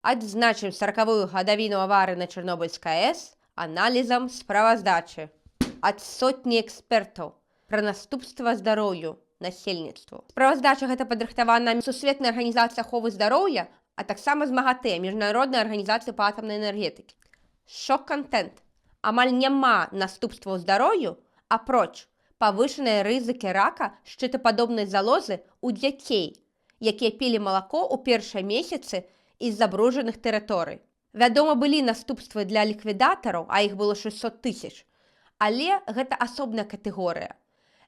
Адзначым 40-ю гадавіну аварыі на Чарнобыльскай АЭС аналізам справаздачы ад сотні экспертаў пра наступства здароўю насельніцтву. Справаздача гэта падрыхтавана Сусветнай арганізацыяй аховы здароўя, а таксама з МАГАТЭ, міжнароднай арганізацыі па атамнай энергетыкі. Шок-кантэнт. Амаль няма наступстваў здароўю, апроч павышанай рызыкі рака шчытападобнай залозы ў дзяцей, якія пілі малако ў першыя месяцы з забруджаных тэрыторый. Вядома, былі наступствы для ліквідатараў, а іх было 600 000, але гэта асобная катэгорыя.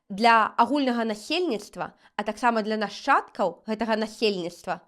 Для агульнага насельніцтва, а таксама для нашчадкаў гэтага насельніцтва,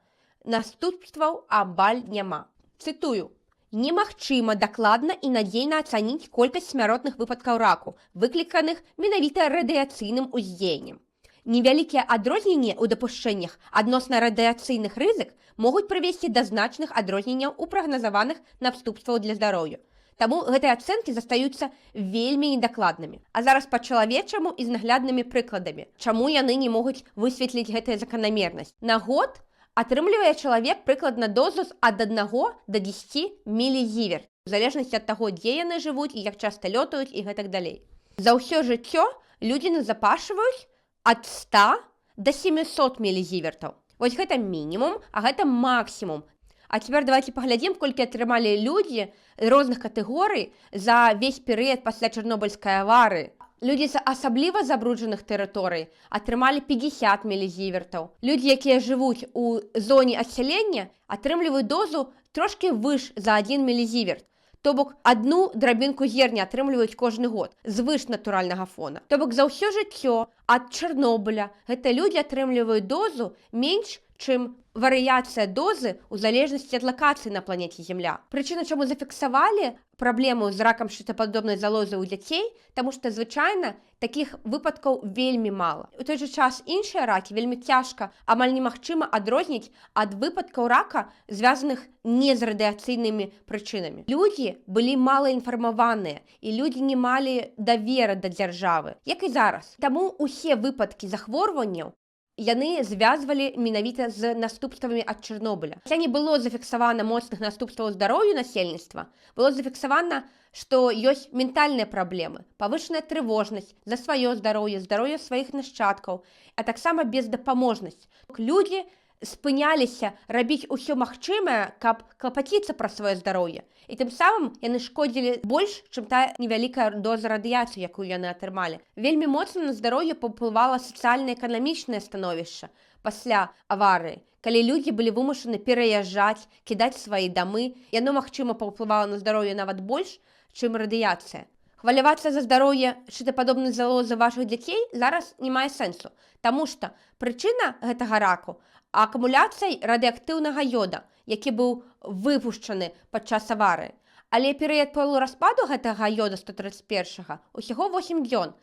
наступстваў амаль няма. Цытую. Немагчыма дакладна і надзейна ацаніць колькасць смяротных выпадкаў раку, выкліканых менавіта радыяцыйным уздзеяннем. Невялікія адрозненні ў дапушчэннях адносна радыяцыйных рызык могуць прывесці да значных адрозненняў у прагназаваных наступстваў для здароўя. Таму гэтыя ацэнкі застаюцца вельмі недакладнымі. А зараз па-чалавечаму і з нагляднымі прыкладамі, чаму яны не могуць высветліць гэтую заканамернасць. На год атрымлівае чалавек прыкладна дозу ад 1 да 10 мілізіверт, у залежнасці ад таго, дзе яны жывуць і як часта лётаюць і гэтак далей. За ўсё жыццё людзі назапашваюць ад 100 да 700 мілізівертаў. Вось гэта мінімум, а гэта максімум. А цяпер давайте паглядзім, колькі атрымалі людзі розных катэгорый за весь перыяд пасля Чарнобыльскай аварыі. Людзі з асабліва забруджаных тэрыторый атрымалі 50 мілізівертаў. Людзі, якія жывуць у зоне адсялення, атрымліваюць дозу трошкі выш за 1 мілізіверт. То бок, адну драбінку зерня атрымліваюць кожны год, звыш натуральнага фона. То бок, за ўсё жыццё ад Чарнобыля гэтыя людзі атрымліваюць дозу менш, чым варыяцыя дозы ў залежнасці ад лакацыі на планеце Зямля. Прычына, чаму зафіксавалі праблему з ракам шчытападобнай залозы ў дзяцей, таму што звычайна такіх выпадкаў вельмі мала. У той жа час іншыя ракі вельмі цяжка, амаль немагчыма адрозніць ад выпадкаў рака, звязаных не з радыяцыйнымі прычынамі. Людзі былі малаінфармаваныя, і людзі не малі давера да дзяржавы, як і зараз. Таму усе выпадкі захворванняў яны звязвалі менавіта з наступствамі ад Чарнобыля. Хаця не было зафіксавана моцных наступстваў здароўю насельніцтва, было зафіксавана, што ёсць ментальныя праблемы, павышаная трывожнасць за сваё здароўе, здароўе сваіх нашчадкаў, а таксама бездапаможнасць. Людзі спыняліся рабіць усё магчымае, каб клапаціцца пра сваё здароўе. І тым самым яны шкодзілі больш, чым тая невялікая доза радыяцыі, якую яны атрымалі. Вельмі моцна на здароўе паўплывала сацыяльна-эканамічнае становішча пасля аварыі. Калі людзі былі вымушаны пераязджаць, кідаць свае дамы, яно, магчыма, паўплывала на здароўе нават больш, чым радыяцыя. Хвалявацца за здароўе шчытападобнай залозы вашых дзяцей зараз не мае сэнсу, таму што прычына гэтага раку акумуляцыяй радыеактыўнага ёда, які быў выпушчаны падчас аварыі. Але перыяд полураспаду гэтага ёда 131 усяго 8 дзён.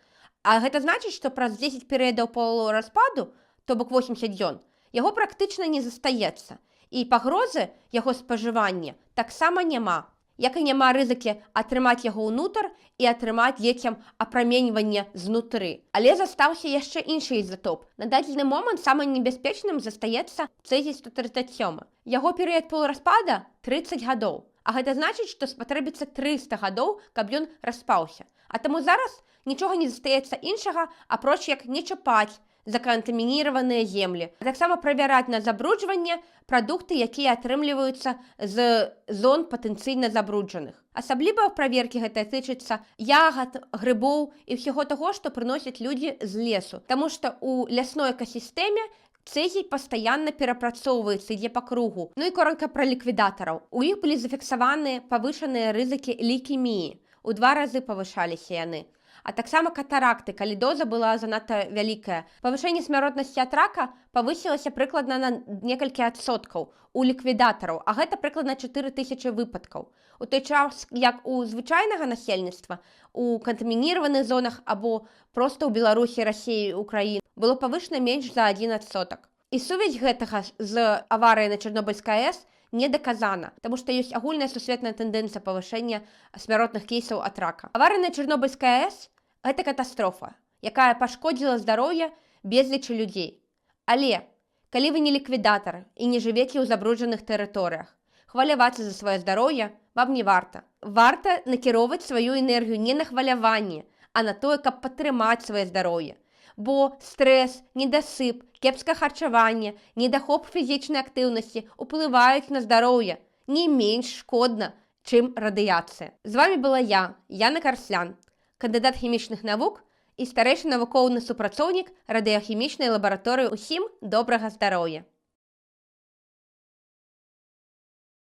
А гэта значыць, што праз 10 перыядаў полураспаду, то бок 80 дзён, яго практычна не застаецца. І пагрозы яго спажывання таксама няма. Як і няма рызыкі атрымаць яго ўнутр і атрымаць дзецям апраменьванне знутры. Але застаўся яшчэ іншы ізатоп. На дадзены момант самым небяспечным застаецца цэзій-137. Яго перыяд полураспада 30 гадоў. А гэта значыць, што спатрэбіцца 300 гадоў, каб ён распаўся. А таму зараз нічога не застаецца іншага, апроч як не чапаць закантамініраваныя землі, а таксама правяраць на забруджванне прадукты, якія атрымліваюцца з зон патэнцыйна забруджаных. Асабліва праверкі гэта тычыцца ягад, грыбоў і ўсяго таго, што прыносяць людзі з лесу. Таму што ў лясной экасістэме цэзій пастаянна перапрацоўваецца, ідзе па кругу. Ну і коранка пра ліквідатараў. У іх былі зафіксаваныя павышаныя рызыкі лейкеміі. У 2 разы павышаліся яны. А таксама катаракты, калі доза была занадта вялікая. Павышэнне смяротнасці ад рака павысілася прыкладна на некалькі адсоткаў у ліквідатараў, а гэта прыкладна 4000 выпадкаў. У той час, як у звычайнага насельніцтва, у кантамініраваных зонах або проста ў Беларусі, Расіі, Украіны было павышана менш за 1%. І сувязь гэтага з аварыяй на Чарнобыльскай АЭС не даказана, таму што ёсць агульная сусветная тэндэнцыя павышэння смяротных кейсаў ад рака. Аварыя на Чарнобыльскай АЭС – гэта катастрофа, якая пашкодзіла здароўе безлічы людзей. Але, калі вы не ліквідатар і не жывеце ў забруджаных тэрыторыях, Хвалявацца за сваё здароўе вам не варта. Варта накіроўваць сваю энергію не на хваляванне, а на тое, каб падтрымаць сваё здароўе. Бо стрэс, недасып, кепскае харчаванне, недахоп фізічнай актыўнасці ўплываюць на здароўе не менш шкодна, чым радыяцыя. З вами была я, Яна Карслян, кандыдат хімічных навук і старэйшы навуковы супрацоўнік радыяхімічнай лабараторыі. Усім добрага здароўя!